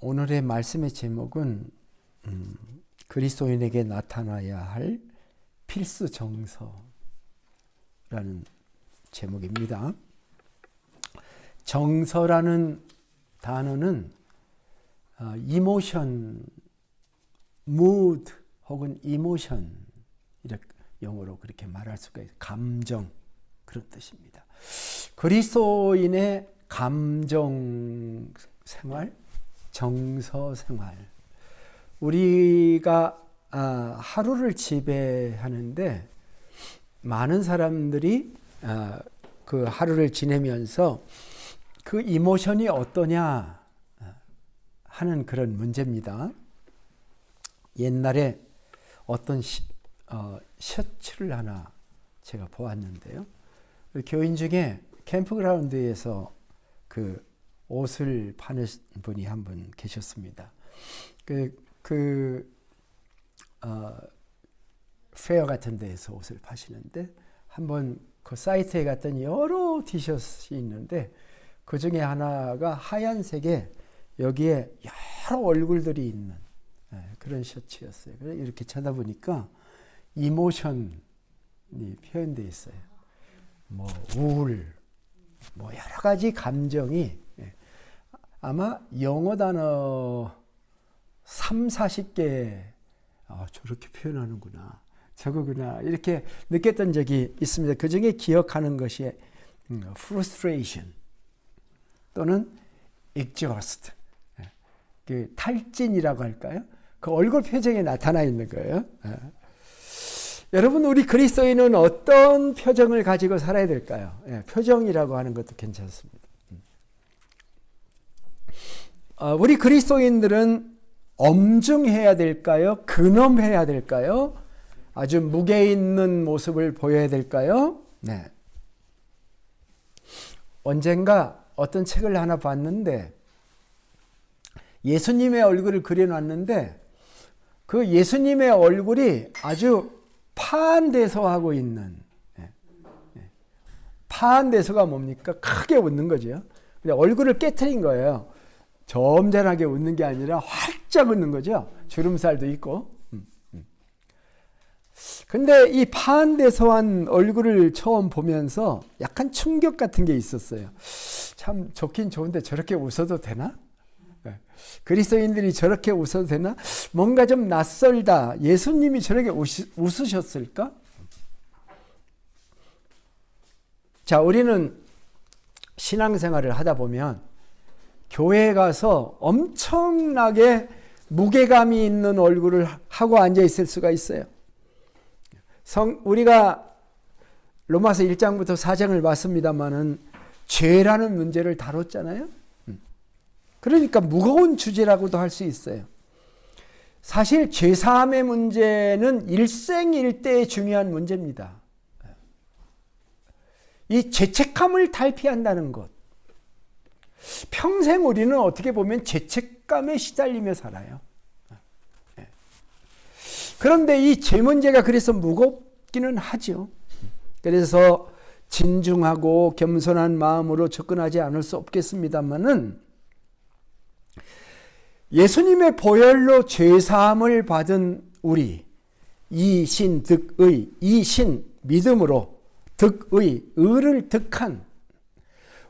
오늘의 말씀의 제목은 그리스도인에게 나타나야 할 필수 정서라는 제목입니다. 정서라는 단어는 이모션, mood 혹은 이모션, 이렇게 영어로 그렇게 말할 수가 있어요. 감정, 그런 뜻입니다. 그리스도인의 감정 생활, 정서 생활. 우리가 하루를 지배하는데 많은 사람들이 그 하루를 지내면서 그 이모션이 어떠냐 하는 그런 문제입니다. 옛날에 어떤 셔츠를 하나 제가 보았는데요. 교인 중에 캠프그라운드에서 그 옷을 파는 분이 한 분 계셨습니다. 페어 같은 데에서 옷을 파시는데 한번 그 사이트에 갔더니 여러 티셔츠가 있는데 그 중에 하나가 하얀색에 여기에 여러 얼굴들이 있는 그런 셔츠였어요. 이렇게 쳐다보니까 이모션이 표현되어 있어요. 뭐 우울, 뭐 여러 가지 감정이 아마 영어 단어 30-40개 저렇게 표현하는구나, 저거구나 이렇게 느꼈던 적이 있습니다. 그 중에 기억하는 것이 frustration 또는 exhaust, 그 탈진이라고 할까요? 그 얼굴 표정에 나타나 있는 거예요. 여러분, 우리 그리스도인은 어떤 표정을 가지고 살아야 될까요? 표정이라고 하는 것도 괜찮습니다. 우리 그리스도인들은 엄중해야 될까요? 근엄해야 될까요? 아주 무게 있는 모습을 보여야 될까요? 네. 언젠가 어떤 책을 하나 봤는데 예수님의 얼굴을 그려놨는데 그 예수님의 얼굴이 아주 파한대소하고 있는, 파한대소가 뭡니까? 크게 웃는 거죠. 근데 얼굴을 깨트린 거예요. 점잖하게 웃는 게 아니라 활짝 웃는 거죠. 주름살도 있고. 근데 이 파한대소한 얼굴을 처음 보면서 약간 충격 같은 게 있었어요. 참 좋긴 좋은데 저렇게 웃어도 되나? 그리스도인들이 저렇게 웃어도 되나? 뭔가 좀 낯설다. 예수님이 저렇게 웃으셨을까? 자, 우리는 신앙생활을 하다 보면 교회에 가서 엄청나게 무게감이 있는 얼굴을 하고 앉아 있을 수가 있어요. 우리가 로마서 1장부터 4장을 봤습니다마는 죄라는 문제를 다뤘잖아요. 그러니까 무거운 주제라고도 할 수 있어요. 사실 죄사함의 문제는 일생일대의 중요한 문제입니다. 이 죄책감을 탈피한다는 것. 평생 우리는 어떻게 보면 죄책감에 시달리며 살아요. 그런데 이 죄 문제가 그래서 무겁기는 하죠. 그래서 진중하고 겸손한 마음으로 접근하지 않을 수 없겠습니다만은 예수님의 보혈로 죄사함을 받은 우리, 이신 득의, 이신 믿음으로 득의, 의를 득한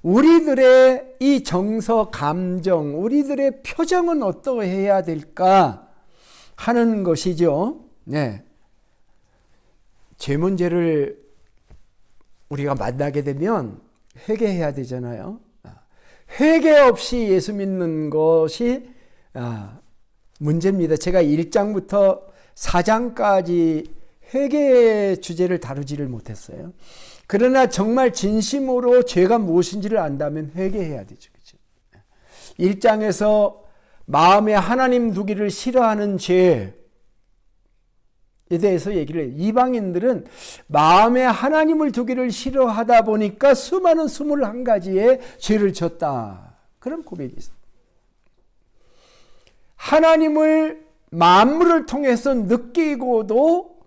우리들의 이 정서, 감정, 우리들의 표정은 어떠해야 될까 하는 것이죠. 네. 죄 문제를 우리가 만나게 되면 회개해야 되잖아요. 회개 없이 예수 믿는 것이 문제입니다. 제가 1장부터 4장까지 회개의 주제를 다루지를 못했어요. 그러나 정말 진심으로 죄가 무엇인지를 안다면 회개해야 되죠. 그렇죠? 1장에서 마음에 하나님 두기를 싫어하는 죄에 대해서 얘기를 해요. 이방인들은 마음에 하나님을 두기를 싫어하다 보니까 수많은 21가지의 죄를 졌다. 그런 고백이 있어요. 하나님을 만물을 통해서 느끼고도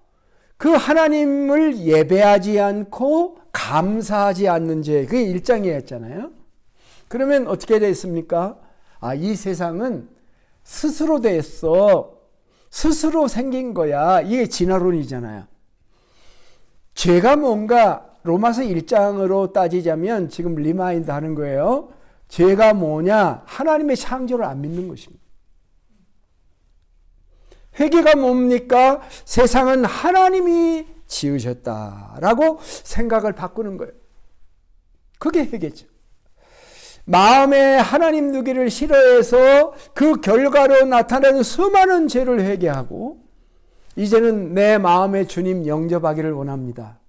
그 하나님을 예배하지 않고 감사하지 않는 죄, 그게 1장이었잖아요. 그러면 어떻게 됐습니까? 이 세상은 스스로 됐어. 스스로 생긴 거야. 이게 진화론이잖아요. 죄가 뭔가 로마서 1장으로 따지자면 지금 리마인드 하는 거예요. 죄가 뭐냐? 하나님의 창조를 안 믿는 것입니다. 회개가 뭡니까? 세상은 하나님이 지으셨다라고 생각을 바꾸는 거예요. 그게 회개죠. 마음에 하나님 두기를 싫어해서 그 결과로 나타나는 수많은 죄를 회개하고 이제는 내 마음에 주님 영접하기를 원합니다.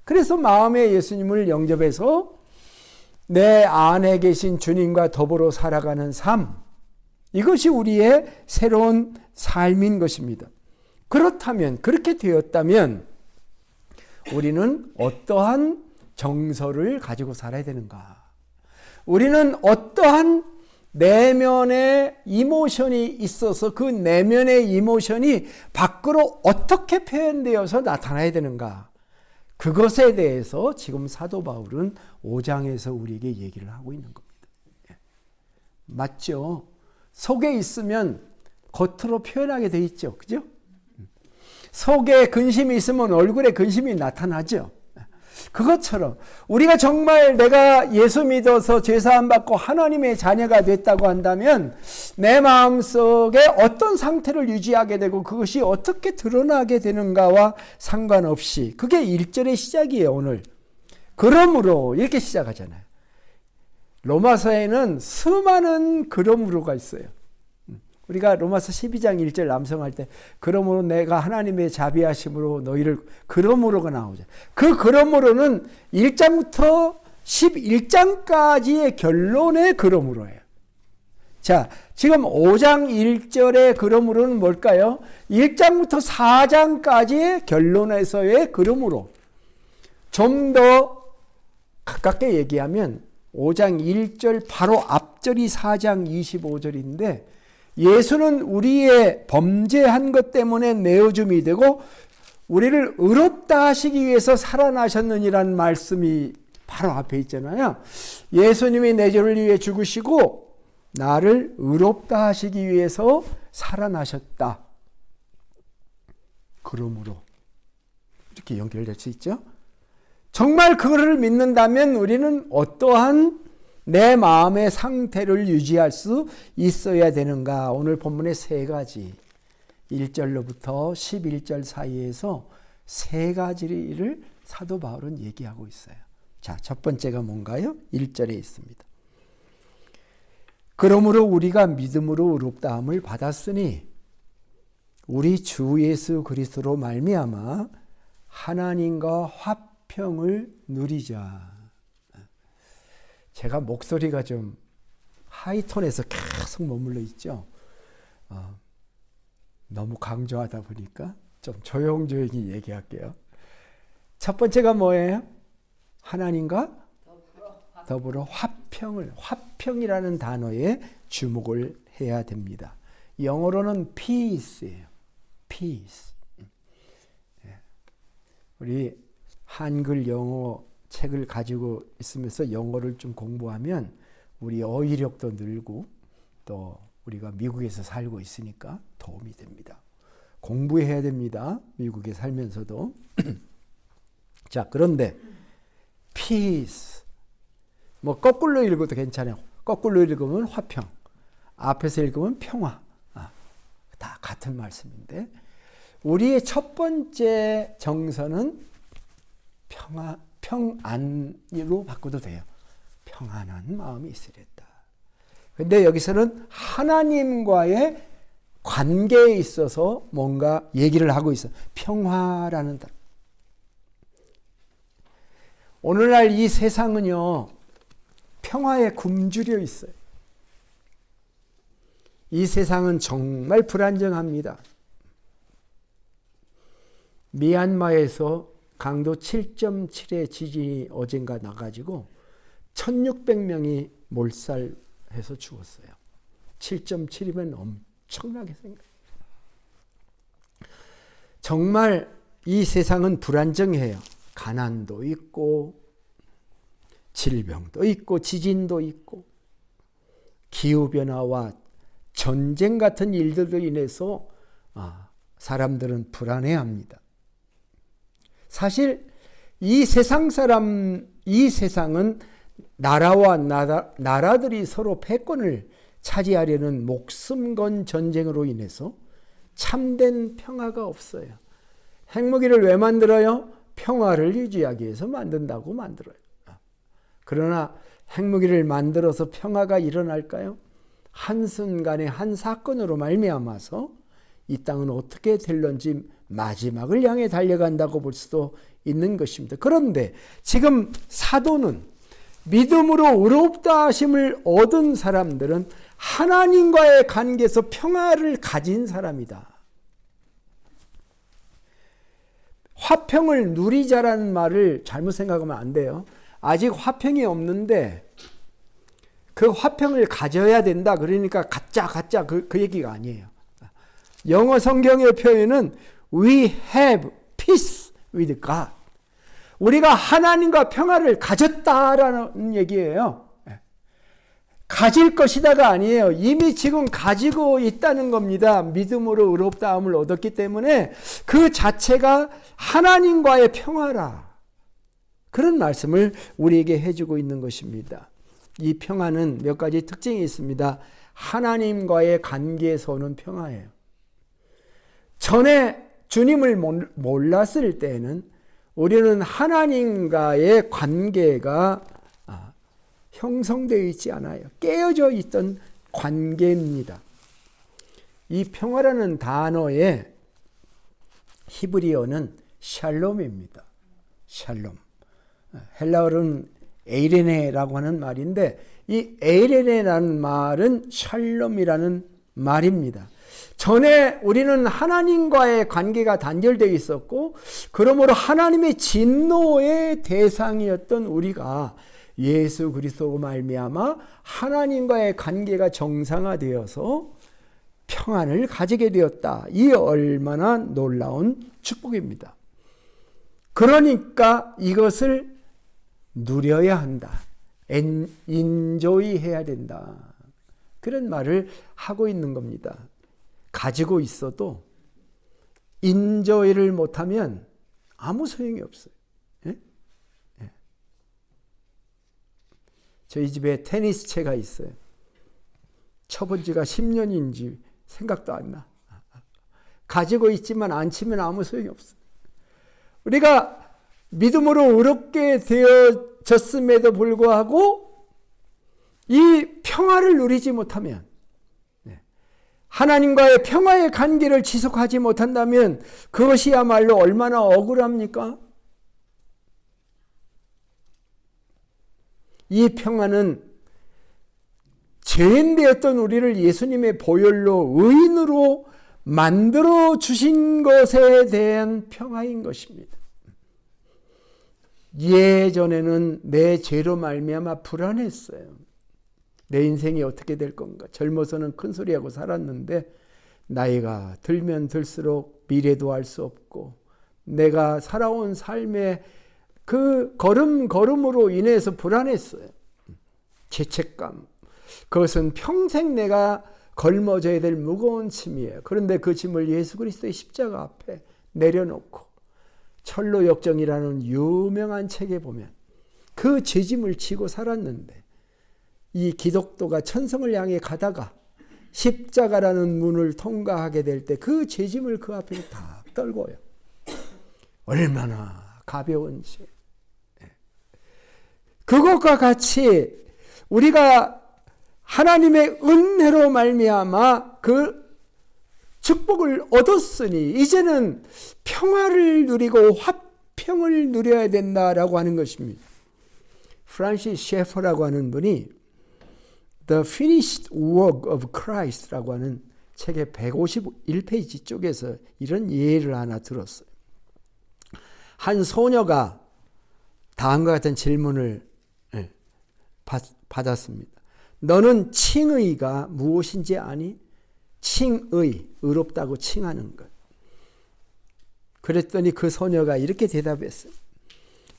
그래서 마음에 예수님을 영접해서 내 안에 계신 주님과 더불어 살아가는 삶, 이것이 우리의 새로운 삶인 것입니다. 그렇다면, 그렇게 되었다면 우리는 어떠한 정서를 가지고 살아야 되는가? 우리는 어떠한 내면의 이모션이 있어서 그 내면의 이모션이 밖으로 어떻게 표현되어서 나타나야 되는가? 그것에 대해서 지금 사도 바울은 5장에서 우리에게 얘기를 하고 있는 겁니다. 맞죠? 속에 있으면 겉으로 표현하게 돼 있죠. 그죠? 속에 근심이 있으면 얼굴에 근심이 나타나죠. 그것처럼 우리가 정말 내가 예수 믿어서 죄사함 받고 하나님의 자녀가 됐다고 한다면 내 마음속에 어떤 상태를 유지하게 되고 그것이 어떻게 드러나게 되는가와 상관없이 그게 1절의 시작이에요. 오늘. 그러므로 이렇게 시작하잖아요. 로마서에는 수많은 그러므로가 있어요. 우리가 로마서 12장 1절 남성할 때 그러므로 내가 하나님의 자비하심으로 너희를 그러므로가 나오죠. 그 그러므로는 1장부터 11장까지의 결론의 그러므로예요. 자, 지금 5장 1절의 그러므로는 뭘까요? 1장부터 4장까지의 결론에서의 그러므로. 좀 더 가깝게 얘기하면 5장 1절 바로 앞절이 4장 25절인데 예수는 우리의 범죄한 것 때문에 내어줌이 되고 우리를 의롭다 하시기 위해서 살아나셨느니라는 말씀이 바로 앞에 있잖아요. 예수님이 내 죄를 위해 죽으시고 나를 의롭다 하시기 위해서 살아나셨다. 그러므로 이렇게 연결될 수 있죠. 정말 그거를 믿는다면 우리는 어떠한 내 마음의 상태를 유지할 수 있어야 되는가? 오늘 본문의 세 가지 1절로부터 11절 사이에서 세 가지를 사도 바울은 얘기하고 있어요. 자, 첫 번째가 뭔가요? 1절에 있습니다. 그러므로 우리가 믿음으로 의롭다함을 받았으니 우리 주 예수 그리스도로 말미암아 하나님과 화평을 누리자. 제가 목소리가 좀 하이톤에서 계속 머물러 있죠. 너무 강조하다 보니까 좀 조용조용히 얘기할게요. 첫 번째가 뭐예요? 하나님과 더불어 화평을, 화평이라는 단어에 주목을 해야 됩니다. 영어로는 peace예요. peace. 우리 한글 영어 책을 가지고 있으면서 영어를 좀 공부하면 우리 어휘력도 늘고 또 우리가 미국에서 살고 있으니까 도움이 됩니다. 공부해야 됩니다. 미국에 살면서도. 자, 그런데 peace 뭐 거꾸로 읽어도 괜찮아요. 거꾸로 읽으면 화평, 앞에서 읽으면 평화. 다 같은 말씀인데 우리의 첫 번째 정서는 평안으로 바꿔도 돼요. 평안한 마음이 있어야 된다. 근데 여기서는 하나님과의 관계에 있어서 뭔가 얘기를 하고 있어요. 평화라는 단어. 오늘날 이 세상은요, 평화에 굶주려 있어요. 이 세상은 정말 불안정합니다. 미얀마에서 강도 7.7의 지진이 어젠가 나가지고 1600명이 몰살해서 죽었어요. 7.7이면 엄청나게 생각해요. 정말 이 세상은 불안정해요. 가난도 있고 질병도 있고 지진도 있고 기후변화와 전쟁 같은 일들로 인해서 사람들은 불안해합니다. 사실 이 세상은 나라와 나라들이 서로 패권을 차지하려는 목숨 건 전쟁으로 인해서 참된 평화가 없어요. 핵무기를 왜 만들어요? 평화를 유지하기 위해서 만든다고 만들어요. 그러나 핵무기를 만들어서 평화가 일어날까요? 한순간에 한 사건으로 말미암아서 이 땅은 어떻게 될런지 마지막을 향해 달려간다고 볼 수도 있는 것입니다. 그런데 지금 사도는 믿음으로 의롭다 하심을 얻은 사람들은 하나님과의 관계에서 평화를 가진 사람이다. 화평을 누리자라는 말을 잘못 생각하면 안 돼요. 아직 화평이 없는데 그 화평을 가져야 된다. 그러니까 가짜 그 얘기가 아니에요. 영어 성경의 표현은 We have peace with God. 우리가 하나님과 평화를 가졌다라는 얘기예요. 가질 것이다가 아니에요. 이미 지금 가지고 있다는 겁니다. 믿음으로 의롭다함을 얻었기 때문에 그 자체가 하나님과의 평화라. 그런 말씀을 우리에게 해주고 있는 것입니다. 이 평화는 몇 가지 특징이 있습니다. 하나님과의 관계에서 오는 평화예요. 전에 주님을 몰랐을 때는 우리는 하나님과의 관계가 형성되어 있지 않아요. 깨어져 있던 관계입니다. 이 평화라는 단어의 히브리어는 샬롬입니다. 샬롬. 헬라어로는 에이레네라고 하는 말인데 이 에이레네라는 말은 샬롬이라는 말입니다. 전에 우리는 하나님과의 관계가 단절되어 있었고 그러므로 하나님의 진노의 대상이었던 우리가 예수 그리스도로 말미암아 하나님과의 관계가 정상화되어서 평안을 가지게 되었다. 이 얼마나 놀라운 축복입니다. 그러니까 이것을 누려야 한다. 인조이해야 된다. 그런 말을 하고 있는 겁니다. 가지고 있어도 인조이를 못하면 아무 소용이 없어요. 예? 예. 저희 집에 테니스 채가 있어요. 쳐본 지가 10년인지 생각도 안 나. 가지고 있지만 안 치면 아무 소용이 없어요. 우리가 믿음으로 의롭게 되어졌음에도 불구하고 이 평화를 누리지 못하면 하나님과의 평화의 관계를 지속하지 못한다면 그것이야말로 얼마나 억울합니까? 이 평화는 죄인 되었던 우리를 예수님의 보혈로 의인으로 만들어 주신 것에 대한 평화인 것입니다. 예전에는 내 죄로 말미암아 불안했어요. 내 인생이 어떻게 될 건가? 젊어서는 큰 소리하고 살았는데 나이가 들면 들수록 미래도 알 수 없고 내가 살아온 삶의 그 걸음걸음으로 인해서 불안했어요. 죄책감. 그것은 평생 내가 걸머져야 될 무거운 짐이에요. 그런데 그 짐을 예수 그리스도의 십자가 앞에 내려놓고 철로 역정이라는 유명한 책에 보면 그 죄짐을 지고 살았는데 이 기독도가 천성을 향해 가다가 십자가라는 문을 통과하게 될 때 그 죄짐을 그 앞에 다 떨고요. 얼마나 가벼운지. 그것과 같이 우리가 하나님의 은혜로 말미암아 그 축복을 얻었으니 이제는 평화를 누리고 화평을 누려야 된다라고 하는 것입니다. 프란시스 셰퍼라고 하는 분이 The Finished Work of Christ라고 하는 책의 151페이지 쪽에서 이런 예를 하나 들었어요. 한 소녀가 다음과 같은 질문을 받았습니다. 너는 칭의가 무엇인지 아니? 칭의, 의롭다고 칭하는 것. 그랬더니 그 소녀가 이렇게 대답했어요.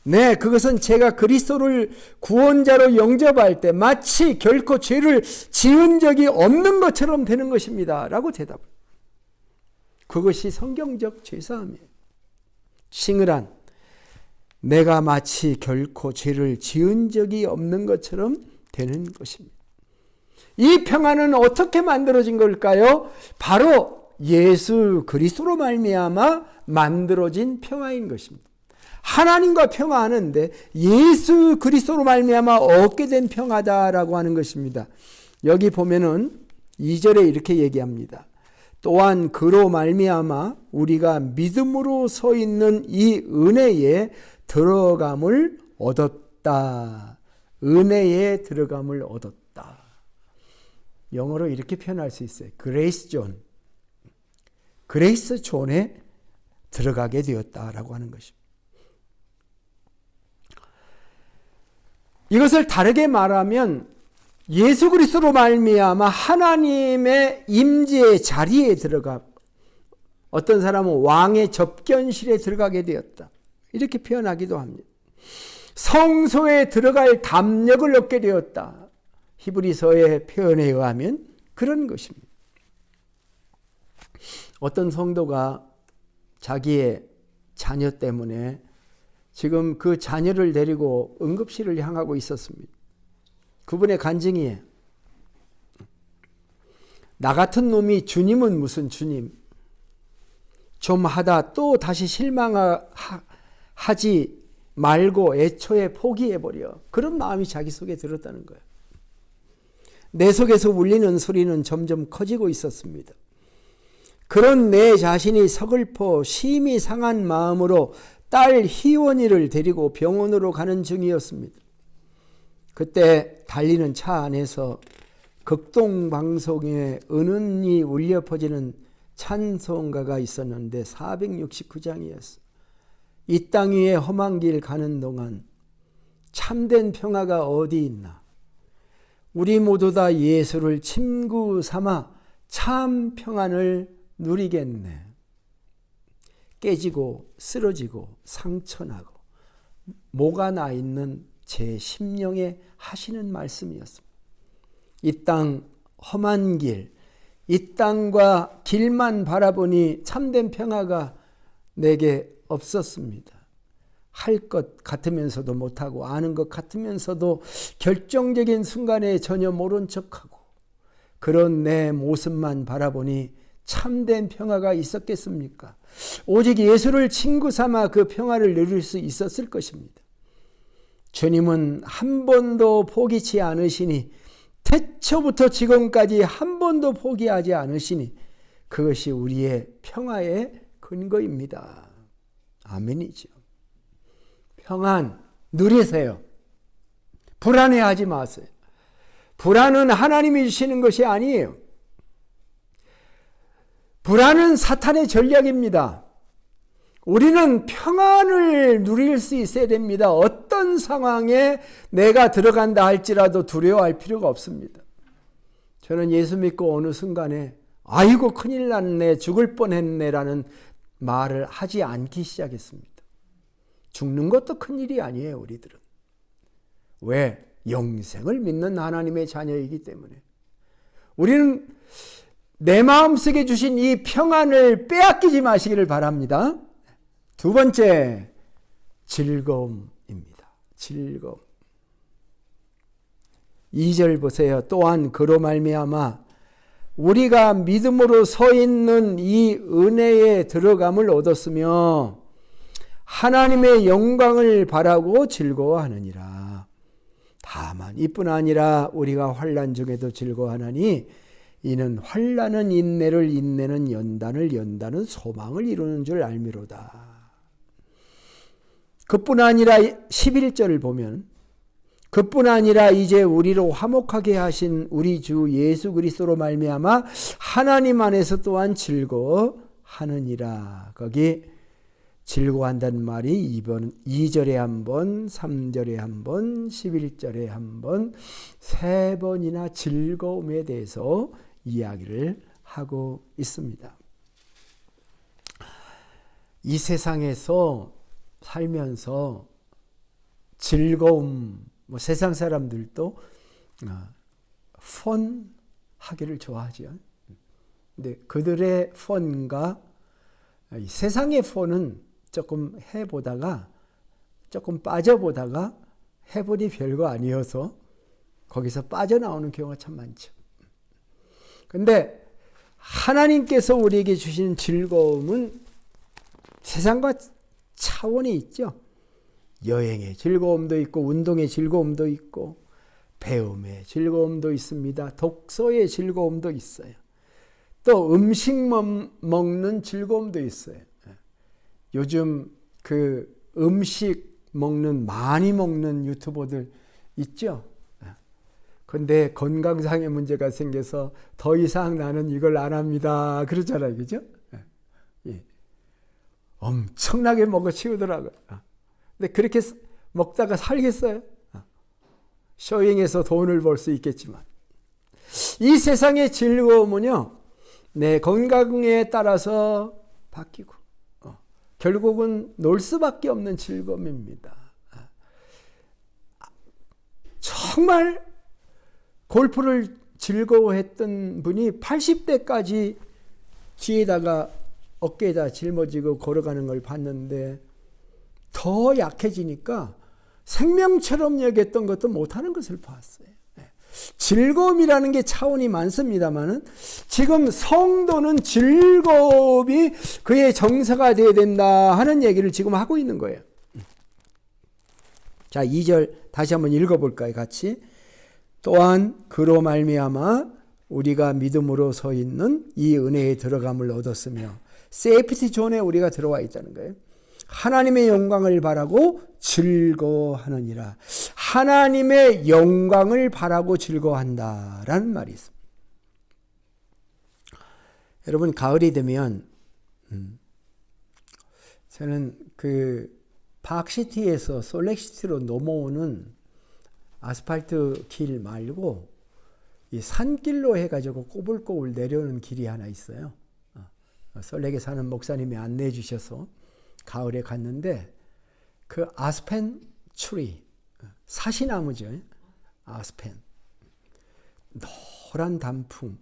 네, 그것은 제가 그리스도를 구원자로 영접할 때 마치 결코 죄를 지은 적이 없는 것처럼 되는 것입니다. 라고 대답을. 그것이 성경적 죄사함이에요. 싱을한 내가 마치 결코 죄를 지은 적이 없는 것처럼 되는 것입니다. 이 평안은 어떻게 만들어진 걸까요? 바로 예수 그리스도로 말미암아 만들어진 평화인 것입니다. 하나님과 평화하는데 예수 그리스도로 말미암아 얻게 된 평화다라고 하는 것입니다. 여기 보면은 2절에 이렇게 얘기합니다. 또한 그로 말미암아 우리가 믿음으로 서 있는 이 은혜에 들어감을 얻었다. 은혜에 들어감을 얻었다. 영어로 이렇게 표현할 수 있어요. 그레이스 존. 그레이스 존에 들어가게 되었다라고 하는 것입니다. 이것을 다르게 말하면 예수 그리스도로 말미암아 하나님의 임재의 자리에 들어가, 어떤 사람은 왕의 접견실에 들어가게 되었다. 이렇게 표현하기도 합니다. 성소에 들어갈 담력을 얻게 되었다. 히브리서의 표현에 의하면 그런 것입니다. 어떤 성도가 자기의 자녀 때문에 지금 그 자녀를 데리고 응급실을 향하고 있었습니다. 그분의 간증이에요. 나 같은 놈이 주님은 무슨 주님, 좀 하다 또 다시 실망하지 말고 애초에 포기해버려. 그런 마음이 자기 속에 들었다는 거예요. 내 속에서 울리는 소리는 점점 커지고 있었습니다. 그런 내 자신이 서글퍼 심히 상한 마음으로 딸 희원이를 데리고 병원으로 가는 중이었습니다. 그때 달리는 차 안에서 극동방송에 은은히 울려 퍼지는 찬송가가 있었는데 469장이었어. 이 땅 위에 험한 길 가는 동안 참된 평화가 어디 있나. 우리 모두 다 예수를 친구 삼아 참 평안을 누리겠네. 깨지고 쓰러지고 상처나고 모가 나 있는 제 심령에 하시는 말씀이었습니다. 이 땅 험한 길, 이 땅과 길만 바라보니 참된 평화가 내게 없었습니다. 할 것 같으면서도 못하고 아는 것 같으면서도 결정적인 순간에 전혀 모른 척하고 그런 내 모습만 바라보니 참된 평화가 있었겠습니까? 오직 예수를 친구 삼아 그 평화를 누릴 수 있었을 것입니다. 주님은 한 번도 포기치 않으시니, 태초부터 지금까지 한 번도 포기하지 않으시니 그것이 우리의 평화의 근거입니다. 아멘이죠. 평안 누리세요. 불안해하지 마세요. 불안은 하나님이 주시는 것이 아니에요. 불안은 사탄의 전략입니다. 우리는 평안을 누릴 수 있어야 됩니다. 어떤 상황에 내가 들어간다 할지라도 두려워할 필요가 없습니다. 저는 예수 믿고 어느 순간에 아이고 큰일 났네, 죽을 뻔했네라는 말을 하지 않기 시작했습니다. 죽는 것도 큰일이 아니에요, 우리들은. 왜? 영생을 믿는 하나님의 자녀이기 때문에. 우리는 내 마음속에 주신 이 평안을 빼앗기지 마시기를 바랍니다. 두 번째, 즐거움입니다. 즐거움. 2절 보세요. 또한 그로 말미암아 우리가 믿음으로 서 있는 이 은혜에 들어감을 얻었으며 하나님의 영광을 바라고 즐거워하느니라. 다만 이뿐 아니라 우리가 환난 중에도 즐거워하나니 이는 환난은 인내를, 인내는 연단을, 연단은 소망을 이루는 줄 알미로다. 그뿐 아니라 11절을 보면 그뿐 아니라 이제 우리로 화목하게 하신 우리 주 예수 그리스도로 말미암아 하나님 안에서 또한 즐거워하느니라. 거기 즐거워한다는 말이 2절에 한 번, 3절에 한 번, 11절에 한 번, 3번이나 즐거움에 대해서 이야기를 하고 있습니다. 이 세상에서 살면서 즐거움, 뭐 세상 사람들도 펀 하기를 좋아하죠. 근데 그들의 펀과 세상의 펀은 조금 해보다가 조금 빠져보다가 해보니 별거 아니어서 거기서 빠져나오는 경우가 참 많죠. 근데 하나님께서 우리에게 주시는 즐거움은 세상과 차원이 있죠. 여행의 즐거움도 있고 운동의 즐거움도 있고 배움의 즐거움도 있습니다. 독서의 즐거움도 있어요. 또 음식 먹는 즐거움도 있어요. 요즘 그 음식 많이 먹는 유튜버들 있죠. 근데 건강상의 문제가 생겨서 더 이상 나는 이걸 안 합니다. 그러잖아요. 그죠? 예. 엄청나게 먹어 치우더라고요. 근데 그렇게 먹다가 살겠어요? 쇼잉해서 돈을 벌 수 있겠지만. 이 세상의 즐거움은요, 내 건강에 따라서 바뀌고, 결국은 놀 수밖에 없는 즐거움입니다. 정말 골프를 즐거워했던 분이 80대까지 뒤에다가 어깨에다 짊어지고 걸어가는 걸 봤는데 더 약해지니까 생명처럼 여겼던 것도 못하는 것을 봤어요. 즐거움이라는 게 차원이 많습니다만은 지금 성도는 즐거움이 그의 정서가 되어야 된다 하는 얘기를 지금 하고 있는 거예요. 자, 2절 다시 한번 읽어볼까요? 같이. 또한 그로 말미암아 우리가 믿음으로 서 있는 이 은혜에 들어감을 얻었으며 세이프티 존에 우리가 들어와 있다는 거예요. 하나님의 영광을 바라고 즐거워하느니라. 하나님의 영광을 바라고 즐거워한다라는 말이 있습니다. 여러분, 가을이 되면 저는 그 파크시티에서 솔렉시티로 넘어오는 아스팔트 길 말고 이 산길로 해가지고 꼬불꼬불 내려오는 길이 하나 있어요. 솔렉에 사는 목사님이 안내해 주셔서 가을에 갔는데 그 아스펜 트리, 사시나무죠. 아스펜. 노란 단풍.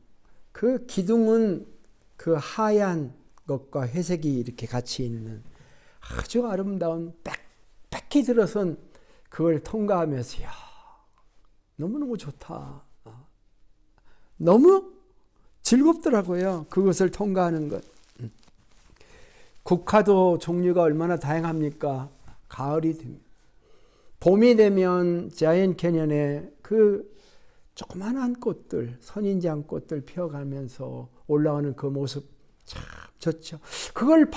그 기둥은 그 하얀 것과 회색이 이렇게 같이 있는 아주 아름다운 빽빽히 들어선 그걸 통과하면서 야, 너무너무 좋다. 너무 즐겁더라고요. 그것을 통과하는 것. 국화도 종류가 얼마나 다양합니까? 가을이 됩니다. 봄이 되면 자이언트 캐년에 그 조그만한 꽃들, 선인장 꽃들 피어가면서 올라오는 그 모습 참 좋죠. 그걸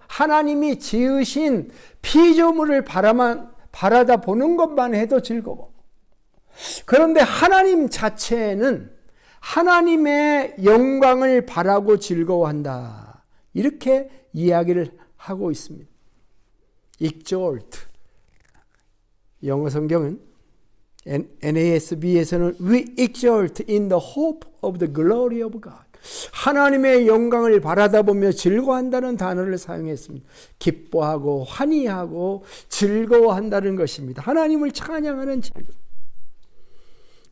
하나님이 지으신 피조물을 바라다 보는 것만 해도 즐거워. 그런데 하나님 자체는 하나님의 영광을 바라고 즐거워한다. 이렇게 이야기를 하고 있습니다. exalt. 영어 성경은 NASB에서는 we exalt in the hope of the glory of God. 하나님의 영광을 바라다보며 즐거워한다는 단어를 사용했습니다. 기뻐하고 환희하고 즐거워한다는 것입니다. 하나님을 찬양하는 즐거움.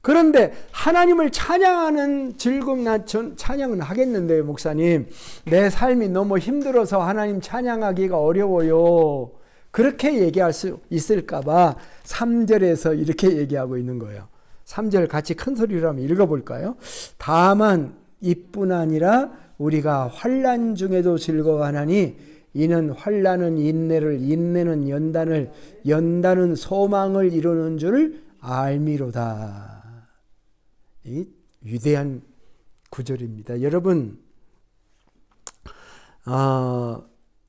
그런데 하나님을 찬양하는 즐거움, 전 찬양은 하겠는데요, 목사님. 내 삶이 너무 힘들어서 하나님 찬양하기가 어려워요. 그렇게 얘기할 수 있을까봐 3절에서 이렇게 얘기하고 있는 거예요. 3절 같이 큰 소리로 한번 읽어볼까요? 다만 이뿐 아니라 우리가 환난 중에도 즐거워하나니 이는 환난은 인내를, 인내는 연단을, 연단은 소망을 이루는 줄 알미로다. 이 위대한 구절입니다. 여러분,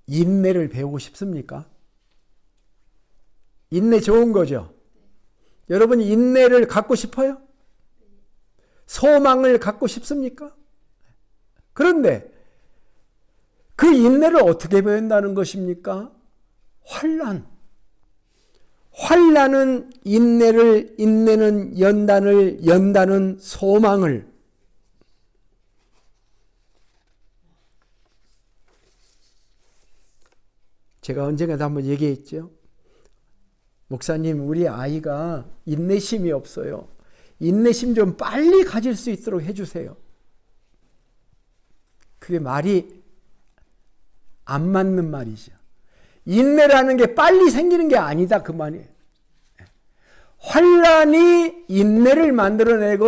인내를 배우고 싶습니까? 인내 좋은 거죠. 여러분, 인내를 갖고 싶어요? 소망을 갖고 싶습니까? 그런데 그 인내를 어떻게 배운다는 것입니까? 환난은 인내를, 인내는 연단을, 연단은 소망을. 제가 언젠가도 한번 얘기했죠. 목사님, 우리 아이가 인내심이 없어요. 인내심 좀 빨리 가질 수 있도록 해주세요. 그게 말이 안 맞는 말이죠. 인내라는 게 빨리 생기는 게 아니다, 그 말이에요. 환난이 인내를 만들어내고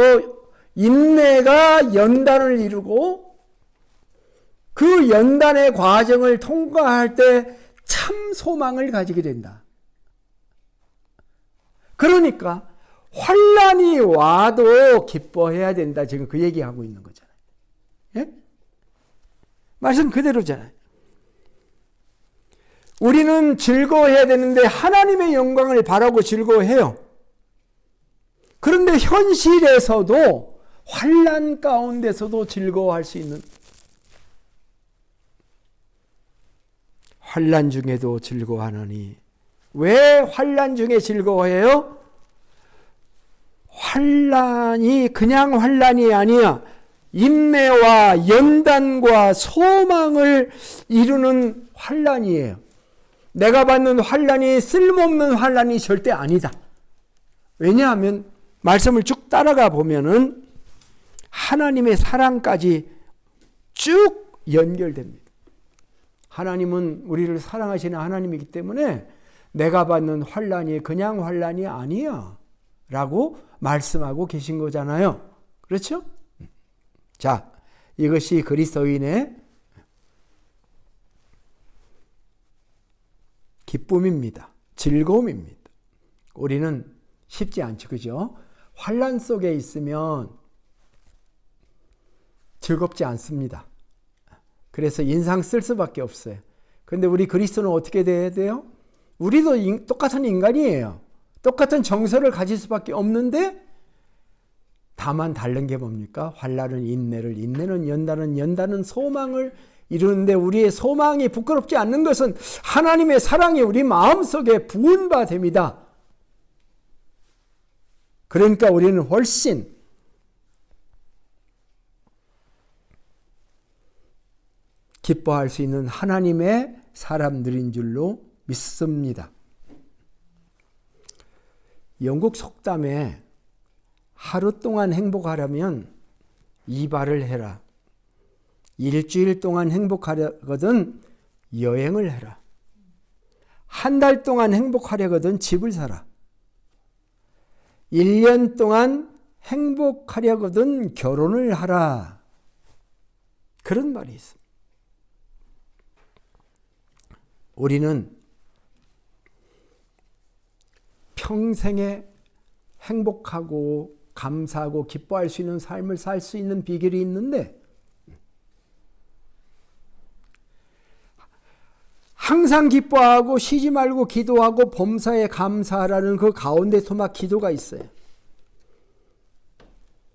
인내가 연단을 이루고 그 연단의 과정을 통과할 때 참 소망을 가지게 된다. 그러니까 환난이 와도 기뻐해야 된다. 지금 그 얘기하고 있는 거잖아요. 예? 말씀 그대로잖아요. 우리는 즐거워해야 되는데 하나님의 영광을 바라고 즐거워해요. 그런데 현실에서도 환난 가운데서도 즐거워할 수 있는, 환난 중에도 즐거워하느니. 왜 환난 중에 즐거워해요? 환난이 그냥 환난이 아니야. 인내와 연단과 소망을 이루는 환난이에요. 내가 받는 환난이 쓸모없는 환난이 절대 아니다. 왜냐하면 말씀을 쭉 따라가 보면은 하나님의 사랑까지 쭉 연결됩니다. 하나님은 우리를 사랑하시는 하나님이기 때문에 내가 받는 환난이 그냥 환난이 아니야 라고 말씀하고 계신 거잖아요. 그렇죠? 자, 이것이 그리스도인의 기쁨입니다. 즐거움입니다. 우리는 쉽지 않죠. 그죠? 환난 속에 있으면 즐겁지 않습니다. 그래서 인상 쓸 수밖에 없어요. 그런데 우리 그리스도는 어떻게 돼야 돼요? 우리도 똑같은 인간이에요. 똑같은 정서를 가질 수밖에 없는데 다만 다른 게 뭡니까? 환난은 인내를, 인내는 연단은, 연단은 소망을 이루는데 우리의 소망이 부끄럽지 않는 것은 하나님의 사랑이 우리 마음속에 부은 바 됩니다. 그러니까 우리는 훨씬 기뻐할 수 있는 하나님의 사람들인 줄로 믿습니다. 영국 속담에 하루 동안 행복하려면 이발을 해라. 일주일 동안 행복하려거든 여행을 해라. 한 달 동안 행복하려거든 집을 사라. 1년 동안 행복하려거든 결혼을 하라. 그런 말이 있습니다. 우리는 평생에 행복하고 감사하고 기뻐할 수 있는 삶을 살 수 있는 비결이 있는데 항상 기뻐하고 쉬지 말고 기도하고 범사에 감사하라는 그 가운데서 막 기도가 있어요.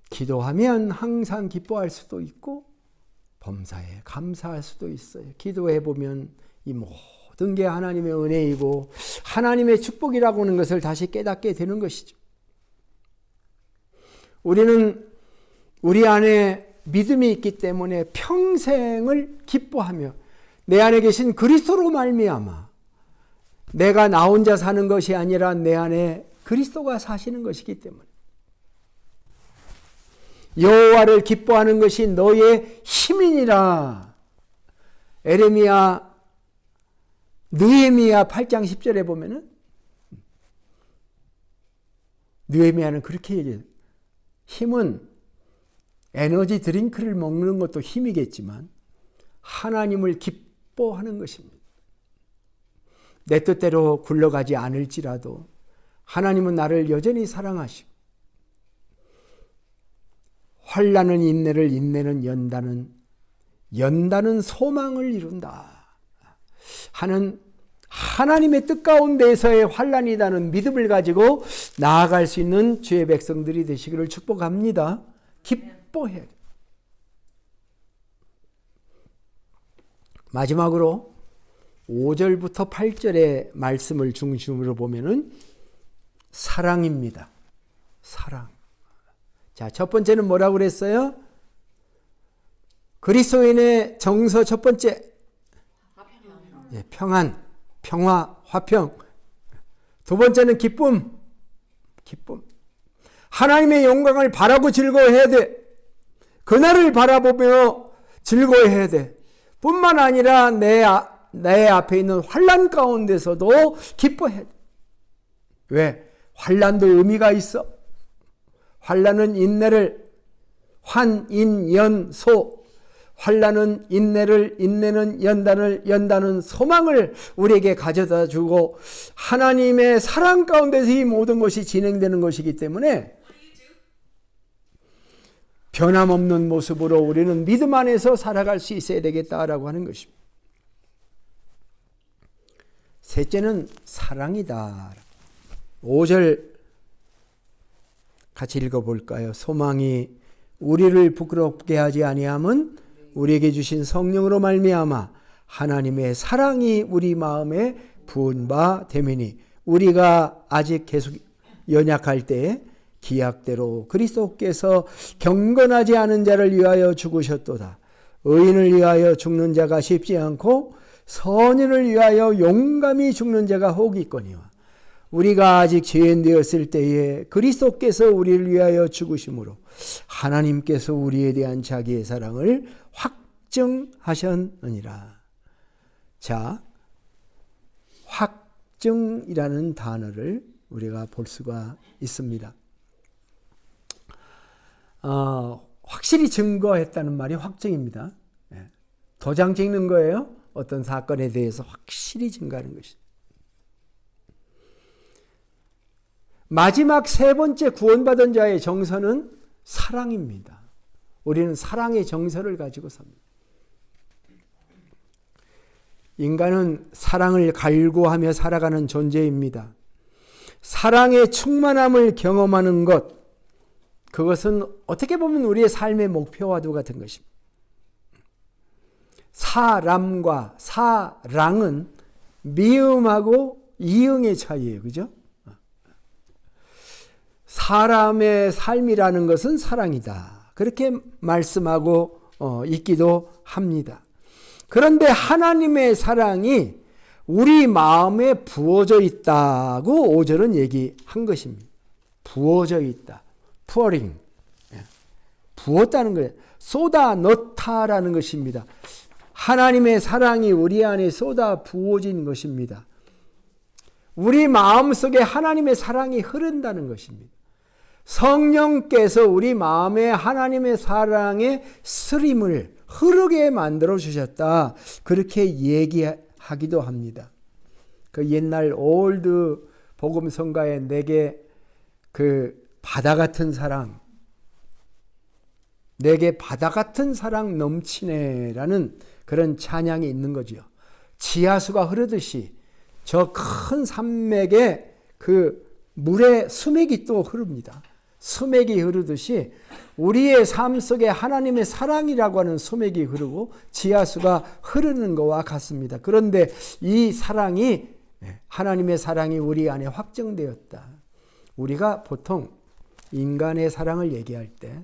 기도하면 항상 기뻐할 수도 있고 범사에 감사할 수도 있어요. 기도해 보면 이 모든 게 하나님의 은혜이고 하나님의 축복이라고 하는 것을 다시 깨닫게 되는 것이죠. 우리는 우리 안에 믿음이 있기 때문에 평생을 기뻐하며 내 안에 계신 그리스도로 말미암아 내가 나 혼자 사는 것이 아니라 내 안에 그리스도가 사시는 것이기 때문에 여호와를 기뻐하는 것이 너의 힘이니라. 느헤미야 8장 10절에 보면은 느헤미야는 그렇게 얘기해요. 힘은 에너지 드링크를 먹는 것도 힘이겠지만 하나님을 기뻐하는 것입니다. 내 뜻대로 굴러가지 않을지라도 하나님은 나를 여전히 사랑하시고 환난은 인내를, 인내는 연단은 소망을 이룬다 하는 하나님의 뜻 가운데에서의 환난이라는 믿음을 가지고 나아갈 수 있는 주의 백성들이 되시기를 축복합니다. 기뻐해야 돼요. 마지막으로 5절부터 8절의 말씀을 중심으로 보면은 사랑입니다. 사랑. 자, 첫 번째는 뭐라고 그랬어요? 그리스도인의 정서 첫 번째 평안, 평화, 화평. 두 번째는 기쁨. 기쁨. 하나님의 영광을 바라고 즐거워해야 돼. 그날을 바라보며 즐거워해야 돼. 뿐만 아니라 내 앞에 있는 환난 가운데서도 기뻐해야 돼. 왜? 환난도 의미가 있어. 환난은 인내를, 환인연소. 환난은 인내를, 인내는 연단을, 연단은 소망을 우리에게 가져다 주고 하나님의 사랑 가운데서 이 모든 것이 진행되는 것이기 때문에 변함없는 모습으로 우리는 믿음 안에서 살아갈 수 있어야 되겠다라고 하는 것입니다. 셋째는 사랑이다. 5절 같이 읽어볼까요? 소망이 우리를 부끄럽게 하지 아니함은 우리에게 주신 성령으로 말미암아 하나님의 사랑이 우리 마음에 부은 바 됨이니 우리가 아직 계속 연약할 때에 기약대로 그리스도께서 경건하지 않은 자를 위하여 죽으셨도다. 의인을 위하여 죽는 자가 쉽지 않고 선인을 위하여 용감히 죽는 자가 혹 있거니와 우리가 아직 죄인 되었을 때에 그리스도께서 우리를 위하여 죽으심으로 하나님께서 우리에 대한 자기의 사랑을 확증하셨느니라. 자, 확증이라는 단어를 우리가 볼 수가 있습니다. 확실히 증거했다는 말이 확증입니다. 도장 찍는 거예요. 어떤 사건에 대해서 확실히 증거하는 것입니다. 마지막 세 번째 구원받은 자의 정서는 사랑입니다. 우리는 사랑의 정서를 가지고 삽니다. 인간은 사랑을 갈구하며 살아가는 존재입니다. 사랑의 충만함을 경험하는 것, 그것은 어떻게 보면 우리의 삶의 목표와도 같은 것입니다. 사람과 사랑은 미음하고 이응의 차이예요. 그죠? 사람의 삶이라는 것은 사랑이다. 그렇게 말씀하고 있기도 합니다. 그런데 하나님의 사랑이 우리 마음에 부어져 있다고 5절은 얘기한 것입니다. 부어져 있다. pouring. 부었다는 거예요. 쏟아 넣다라는 것입니다. 하나님의 사랑이 우리 안에 쏟아 부어진 것입니다. 우리 마음속에 하나님의 사랑이 흐른다는 것입니다. 성령께서 우리 마음에 하나님의 사랑의 스림을 흐르게 만들어 주셨다. 그렇게 얘기하기도 합니다. 그 옛날 올드 복음성가에 내게 그 바다 같은 사랑, 내게 바다 같은 사랑 넘치네라는 그런 찬양이 있는 거죠. 지하수가 흐르듯이 저 큰 산맥에 그 물의 수맥이 또 흐릅니다. 수맥이 흐르듯이 우리의 삶 속에 하나님의 사랑이라고 하는 수맥이 흐르고 지하수가 흐르는 것과 같습니다. 그런데 이 사랑이, 하나님의 사랑이 우리 안에 확정되었다. 우리가 보통 인간의 사랑을 얘기할 때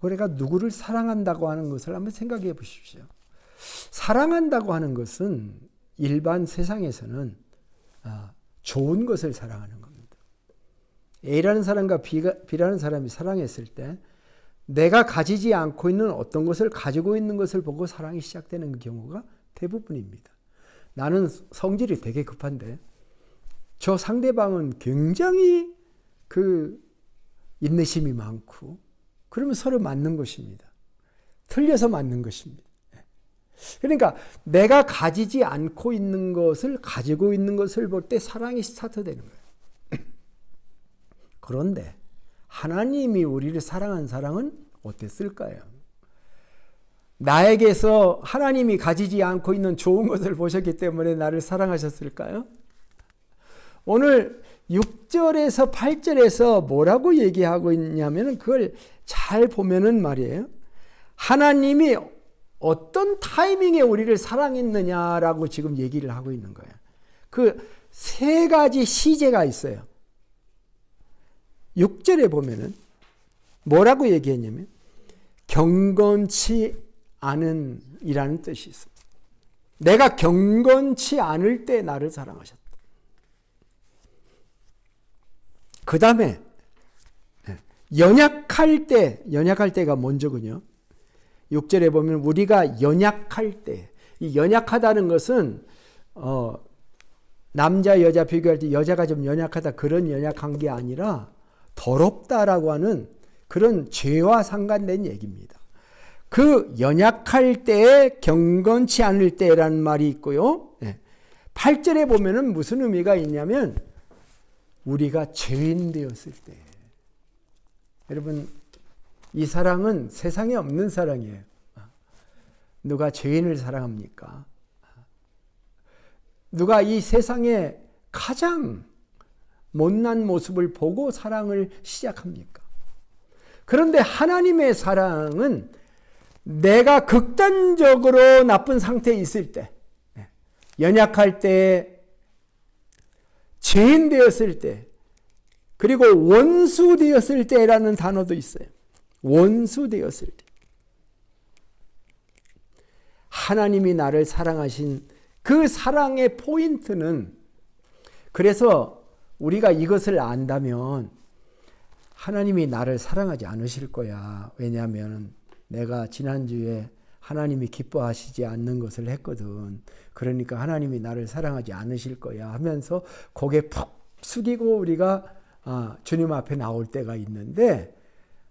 우리가 누구를 사랑한다고 하는 것을 한번 생각해 보십시오. 사랑한다고 하는 것은 일반 세상에서는 좋은 것을 사랑하는 겁니다. A라는 사람과 B라는 사람이 사랑했을 때 내가 가지지 않고 있는 어떤 것을 가지고 있는 것을 보고 사랑이 시작되는 경우가 대부분입니다. 나는 성질이 되게 급한데 저 상대방은 굉장히 그 인내심이 많고 그러면 서로 맞는 것입니다. 틀려서 맞는 것입니다. 그러니까 내가 가지지 않고 있는 것을 가지고 있는 것을 볼 때 사랑이 스타트되는 거예요. 그런데 하나님이 우리를 사랑한 사랑은 어땠을까요? 나에게서 하나님이 가지지 않고 있는 좋은 것을 보셨기 때문에 나를 사랑하셨을까요? 오늘 6절에서 8절에서 뭐라고 얘기하고 있냐면 그걸 잘 보면은 말이에요. 하나님이 어떤 타이밍에 우리를 사랑했느냐라고 지금 얘기를 하고 있는 거예요. 그 세 가지 시제가 있어요. 6절에 보면은 뭐라고 얘기했냐면 경건치 않은 이라는 뜻이 있습니다. 내가 경건치 않을 때 나를 사랑하셨다. 그 다음에 연약할 때가 먼저군요. 6절에 보면 우리가 연약할 때, 이 연약하다는 것은 남자 여자 비교할 때 여자가 좀 연약하다 그런 연약한 게 아니라 더럽다라고 하는 그런 죄와 상관된 얘기입니다. 그 연약할 때에 경건치 않을 때라는 말이 있고요. 8절에 보면은 무슨 의미가 있냐면 우리가 죄인 되었을 때. 여러분, 이 사랑은 세상에 없는 사랑이에요. 누가 죄인을 사랑합니까? 누가 이 세상에 가장 못난 모습을 보고 사랑을 시작합니까? 그런데 하나님의 사랑은 내가 극단적으로 나쁜 상태에 있을 때, 연약할 때, 죄인 되었을 때, 그리고 원수 되었을 때라는 단어도 있어요. 원수 되었을 때. 하나님이 나를 사랑하신 그 사랑의 포인트는, 그래서 우리가 이것을 안다면 하나님이 나를 사랑하지 않으실 거야. 왜냐하면 내가 지난주에 하나님이 기뻐하시지 않는 것을 했거든. 그러니까 하나님이 나를 사랑하지 않으실 거야 하면서 고개 푹 숙이고 우리가 주님 앞에 나올 때가 있는데,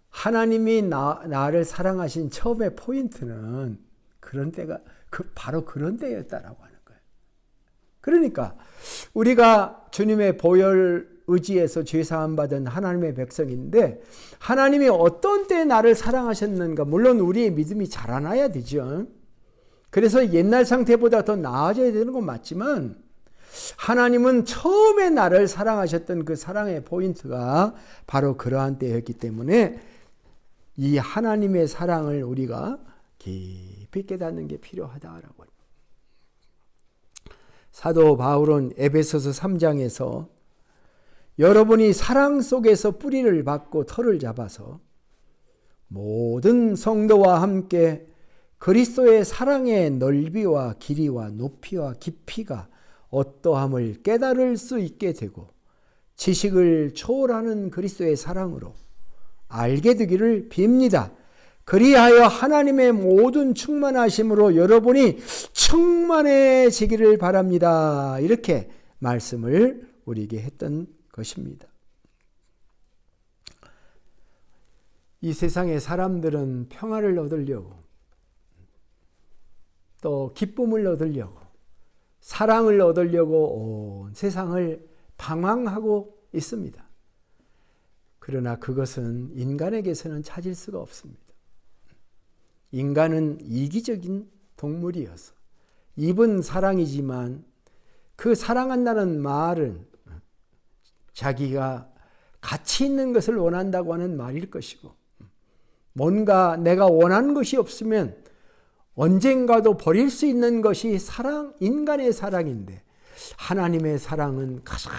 하나님이 나를 사랑하신 처음의 포인트는 그런 때가 바로 그런 때였다라고 하는 거예요. 그러니까 우리가 주님의 보혈 의지에서 죄사함 받은 하나님의 백성인데, 하나님이 어떤 때 나를 사랑하셨는가, 물론 우리의 믿음이 자라나야 되죠. 그래서 옛날 상태보다 더 나아져야 되는 건 맞지만, 하나님은 처음에 나를 사랑하셨던 그 사랑의 포인트가 바로 그러한 때였기 때문에 이 하나님의 사랑을 우리가 깊이 깨닫는 게 필요하다라고. 사도 바울은 에베소서 3장에서 여러분이 사랑 속에서 뿌리를 받고 털을 잡아서 모든 성도와 함께 그리스도의 사랑의 넓이와 길이와 높이와 깊이가 어떠함을 깨달을 수 있게 되고 지식을 초월하는 그리스도의 사랑으로 알게 되기를 빕니다. 그리하여 하나님의 모든 충만하심으로 여러분이 충만해지기를 바랍니다. 이렇게 말씀을 우리에게 했던 것입니다. 이 세상의 사람들은 평화를 얻으려고, 또 기쁨을 얻으려고, 사랑을 얻으려고 온 세상을 방황하고 있습니다. 그러나 그것은 인간에게서는 찾을 수가 없습니다. 인간은 이기적인 동물이어서 입은 사랑이지만 그 사랑한다는 말은 자기가 가치 있는 것을 원한다고 하는 말일 것이고, 뭔가 내가 원하는 것이 없으면 언젠가도 버릴 수 있는 것이 인간의 사랑인데, 하나님의 사랑은 가장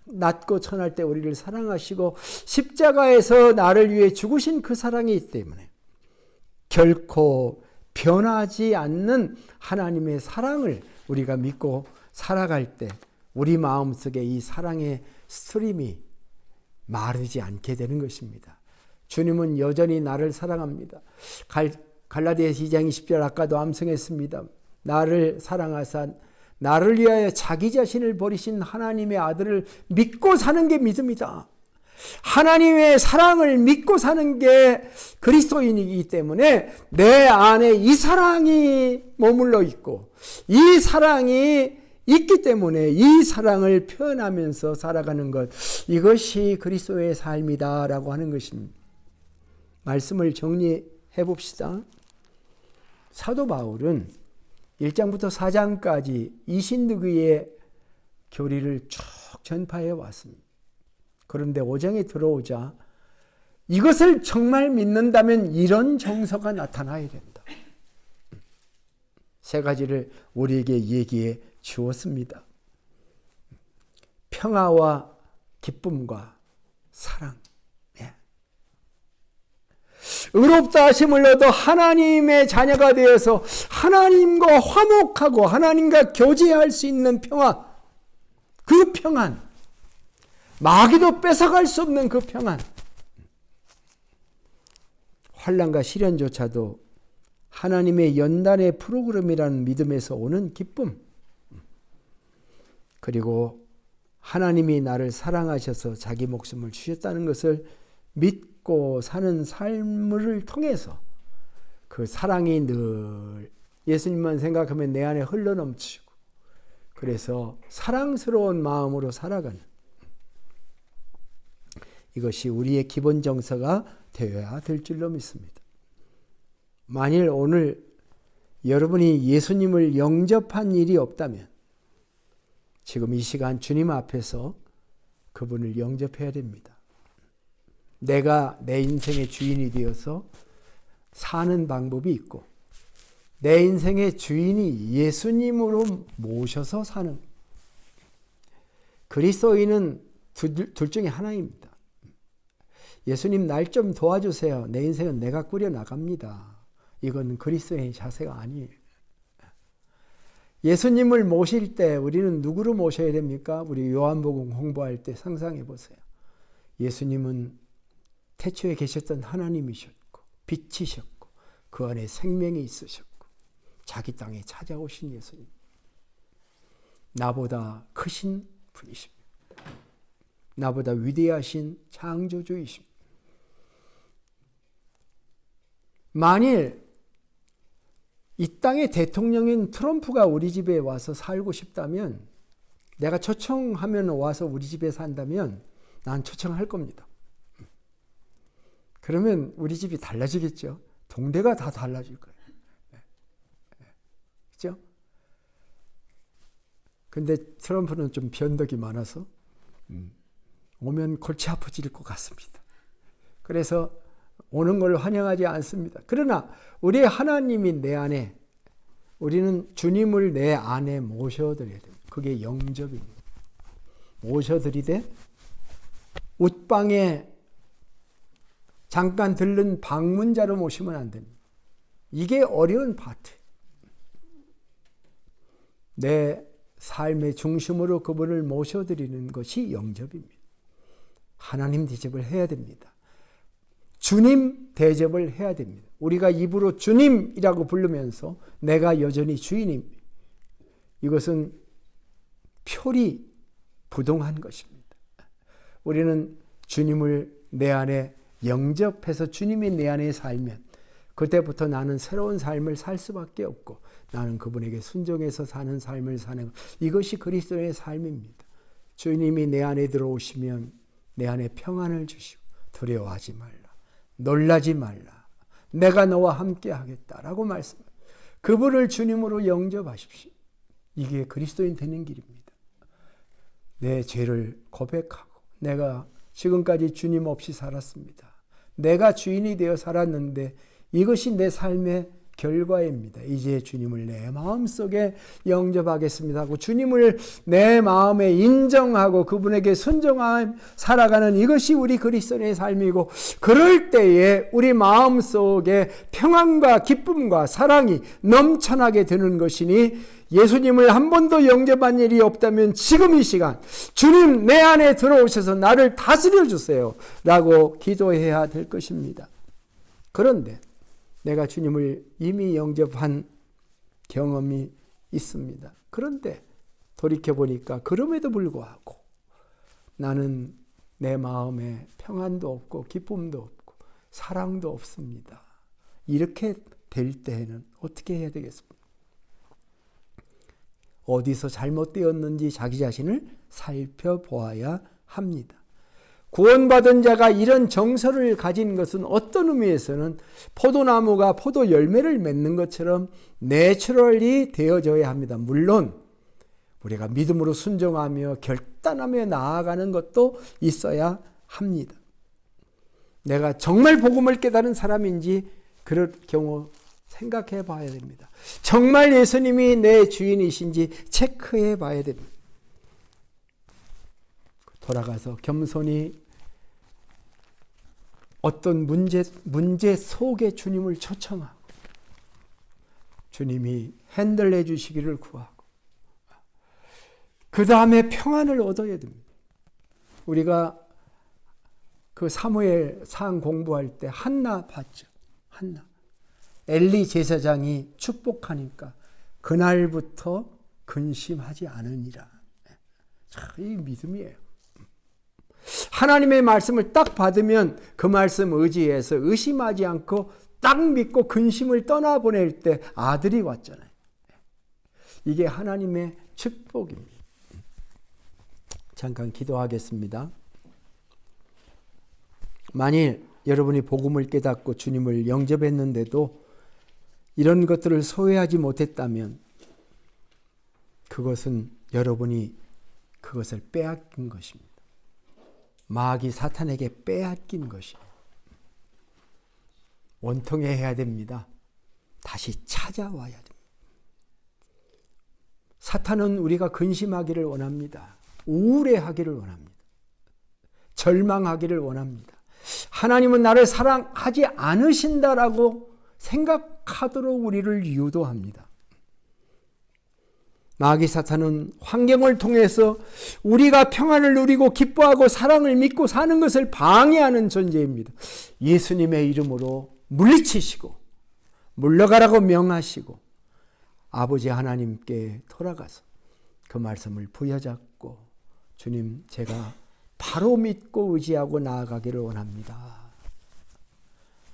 낮고 천할 때 우리를 사랑하시고 십자가에서 나를 위해 죽으신 그 사랑이기 때문에 결코 변하지 않는 하나님의 사랑을 우리가 믿고 살아갈 때 우리 마음속에 이 사랑의 스트림이 마르지 않게 되는 것입니다. 주님은 여전히 나를 사랑합니다. 갈라디아서 2장 20절 아까도 암송했습니다. 나를 사랑하사 나를 위하여 자기 자신을 버리신 하나님의 아들을 믿고 사는 게 믿음이다. 하나님의 사랑을 믿고 사는 게 그리스도인이기 때문에 내 안에 이 사랑이 머물러 있고 이 사랑이 있기 때문에 이 사랑을 표현하면서 살아가는 것, 이것이 그리스도의 삶이다라고 하는 것입니다. 말씀을 정리해 봅시다. 사도 바울은 1장부터 4장까지 이신득의 교리를 쭉 전파해 왔습니다. 그런데 5장에 들어오자 이것을 정말 믿는다면 이런 정서가 나타나야 된다. 세 가지를 우리에게 얘기해 주었습니다. 평화와 기쁨과 사랑. 의롭다 하심을 얻어 하나님의 자녀가 되어서 하나님과 화목하고 하나님과 교제할 수 있는 평화, 그 평안, 마귀도 뺏어갈 수 없는 그 평안. 환난과 시련조차도 하나님의 연단의 프로그램이라는 믿음에서 오는 기쁨. 그리고 하나님이 나를 사랑하셔서 자기 목숨을 주셨다는 것을 믿고 사는 삶을 통해서 그 사랑이 늘 예수님만 생각하면 내 안에 흘러넘치고, 그래서 사랑스러운 마음으로 살아가는, 이것이 우리의 기본 정서가 되어야 될 줄로 믿습니다. 만일 오늘 여러분이 예수님을 영접한 일이 없다면 지금 이 시간 주님 앞에서 그분을 영접해야 됩니다. 내가 내 인생의 주인이 되어서 사는 방법이 있고, 내 인생의 주인이 예수님으로 모셔서 사는, 그리스도인은 둘 중에 하나입니다. 예수님 날 좀 도와주세요. 내 인생은 내가 꾸려나갑니다. 이건 그리스도인의 자세가 아니에요. 예수님을 모실 때 우리는 누구로 모셔야 됩니까? 우리 요한복음 공부할 때 상상해 보세요. 예수님은 태초에 계셨던 하나님이셨고 빛이셨고 그 안에 생명이 있으셨고 자기 땅에 찾아오신 예수님. 나보다 크신 분이십니다. 나보다 위대하신 창조주이십니다. 만일 이 땅의 대통령인 트럼프가 우리 집에 와서 살고 싶다면, 내가 초청하면 와서 우리 집에 산다면 난 초청할 겁니다. 그러면 우리 집이 달라지겠죠. 동네가 다 달라질 거예요. 그렇죠? 근데 트럼프는 좀 변덕이 많아서 오면 골치 아프질 것 같습니다. 그래서 오는 걸 환영하지 않습니다. 그러나 우리 하나님이 내 안에, 우리는 주님을 내 안에 모셔드려야 됩니다. 그게 영접입니다. 모셔드리되 웃방에 잠깐 들른 방문자로 모시면 안 됩니다. 이게 어려운 파트. 내 삶의 중심으로 그분을 모셔드리는 것이 영접입니다. 하나님 대접을 해야 됩니다. 주님 대접을 해야 됩니다. 우리가 입으로 주님이라고 부르면서 내가 여전히 주인입니다. 이것은 표리 부동한 것입니다. 우리는 주님을 내 안에 영접해서 주님이 내 안에 살면 그때부터 나는 새로운 삶을 살 수밖에 없고, 나는 그분에게 순종해서 사는 삶을 사는 것. 이것이 그리스도의 삶입니다. 주님이 내 안에 들어오시면 내 안에 평안을 주시고, 두려워하지 말라, 놀라지 말라, 내가 너와 함께 하겠다라고 말씀합니다. 그분을 주님으로 영접하십시오. 이게 그리스도인 되는 길입니다. 내 죄를 고백하고, 내가 지금까지 주님 없이 살았습니다. 내가 주인이 되어 살았는데 이것이 내 삶의 결과입니다. 이제 주님을 내 마음속에 영접하겠습니다 하고 주님을 내 마음에 인정하고 그분에게 순종하며 살아가는, 이것이 우리 그리스도인의 삶이고, 그럴 때에 우리 마음속에 평안과 기쁨과 사랑이 넘쳐나게 되는 것이니, 예수님을 한 번도 영접한 일이 없다면 지금 이 시간 주님 내 안에 들어오셔서 나를 다스려 주세요 라고 기도해야 될 것입니다. 그런데 내가 주님을 이미 영접한 경험이 있습니다. 그런데 돌이켜보니까 그럼에도 불구하고 나는 내 마음에 평안도 없고 기쁨도 없고 사랑도 없습니다. 이렇게 될 때에는 어떻게 해야 되겠습니까? 어디서 잘못되었는지 자기 자신을 살펴보아야 합니다. 구원받은 자가 이런 정서를 가진 것은 어떤 의미에서는 포도나무가 포도 열매를 맺는 것처럼 내추럴이 되어져야 합니다. 물론 우리가 믿음으로 순종하며 결단하며 나아가는 것도 있어야 합니다. 내가 정말 복음을 깨달은 사람인지 그럴 경우 생각해 봐야 됩니다. 정말 예수님이 내 주인이신지 체크해 봐야 됩니다. 돌아가서 겸손히 어떤 문제 속에 주님을 초청하고 주님이 핸들해 주시기를 구하고 그 다음에 평안을 얻어야 됩니다. 우리가 그 사무엘상 공부할 때 한나 봤죠. 한나. 엘리 제사장이 축복하니까 그날부터 근심하지 않으니라. 자, 이 믿음이에요. 하나님의 말씀을 딱 받으면 그 말씀 의지해서 의심하지 않고 딱 믿고 근심을 떠나보낼 때 아들이 왔잖아요. 이게 하나님의 축복입니다. 잠깐 기도하겠습니다. 만일 여러분이 복음을 깨닫고 주님을 영접했는데도 이런 것들을 소유하지 못했다면 그것은 여러분이 그것을 빼앗긴 것입니다. 마귀 사탄에게 빼앗긴 것이에요. 원통해야 됩니다. 다시 찾아와야 됩니다. 사탄은 우리가 근심하기를 원합니다. 우울해하기를 원합니다. 절망하기를 원합니다. 하나님은 나를 사랑하지 않으신다라고 생각하도록 우리를 유도합니다. 마귀 사탄은 환경을 통해서 우리가 평안을 누리고 기뻐하고 사랑을 믿고 사는 것을 방해하는 존재입니다. 예수님의 이름으로 물리치시고 물러가라고 명하시고 아버지 하나님께 돌아가서 그 말씀을 부여잡고 주님, 제가 바로 믿고 의지하고 나아가기를 원합니다.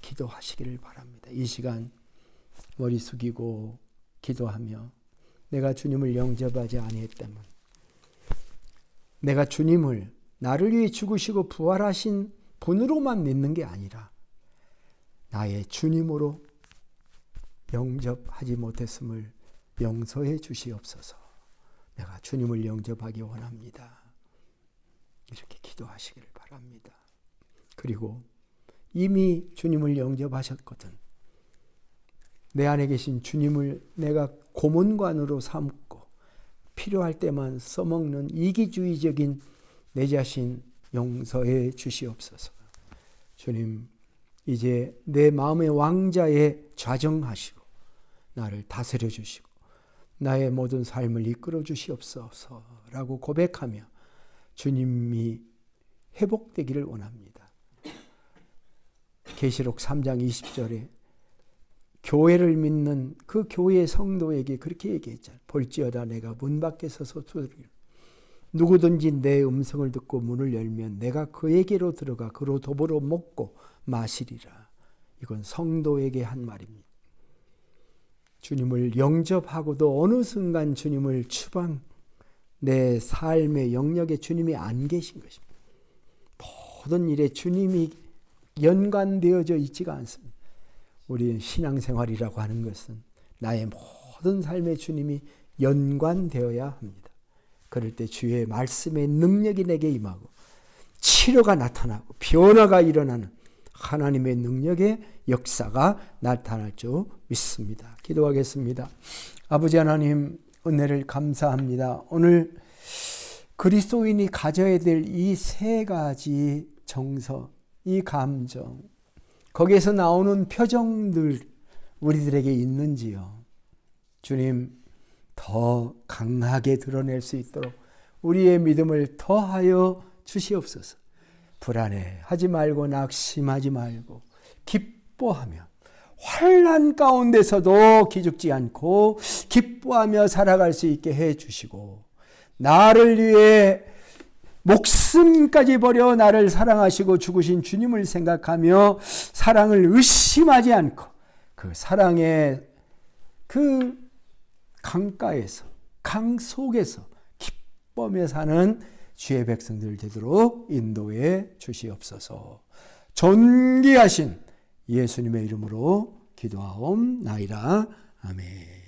기도하시기를 바랍니다. 이 시간 머리 숙이고 기도하며 내가 주님을 영접하지 아니했다면, 내가 주님을 나를 위해 죽으시고 부활하신 분으로만 믿는 게 아니라 나의 주님으로 영접하지 못했음을 용서해 주시옵소서. 내가 주님을 영접하기 원합니다. 이렇게 기도하시기를 바랍니다. 그리고 이미 주님을 영접하셨거든. 내 안에 계신 주님을 내가 고문관으로 삼고 필요할 때만 써먹는 이기주의적인 내 자신 용서해 주시옵소서. 주님, 이제 내 마음의 왕자에 좌정하시고 나를 다스려 주시고 나의 모든 삶을 이끌어 주시옵소서라고 고백하며 주님이 회복되기를 원합니다. 계시록 3장 20절에 교회를 믿는 그 교회의 성도에게 그렇게 얘기했잖아요. 볼지어다 내가 문 밖에 서서 두드리고 누구든지 내 음성을 듣고 문을 열면 내가 그에게로 들어가 그로 더불어 먹고 마시리라. 이건 성도에게 한 말입니다. 주님을 영접하고도 어느 순간 주님을 추방, 내 삶의 영역에 주님이 안 계신 것입니다. 모든 일에 주님이 연관되어져 있지가 않습니다. 우리 신앙생활이라고 하는 것은 나의 모든 삶에 주님이 연관되어야 합니다. 그럴 때 주의 말씀의 능력이 내게 임하고 치료가 나타나고 변화가 일어나는 하나님의 능력의 역사가 나타날 줄 믿습니다. 기도하겠습니다. 아버지 하나님, 은혜를 감사합니다. 오늘 그리스도인이 가져야 될 이 세 가지 정서, 이 감정, 거기에서 나오는 표정들 우리들에게 있는지요? 주님, 더 강하게 드러낼 수 있도록 우리의 믿음을 더하여 주시옵소서. 불안해하지 말고 낙심하지 말고 기뻐하며 환난 가운데서도 기죽지 않고 기뻐하며 살아갈 수 있게 해 주시고, 나를 위해 목숨까지 버려 나를 사랑하시고 죽으신 주님을 생각하며 사랑을 의심하지 않고 그 사랑의 그 강가에서, 강 속에서 기뻐하며 사는 주의 백성들 되도록 인도해 주시옵소서. 존귀하신 예수님의 이름으로 기도하옵나이다. 아멘.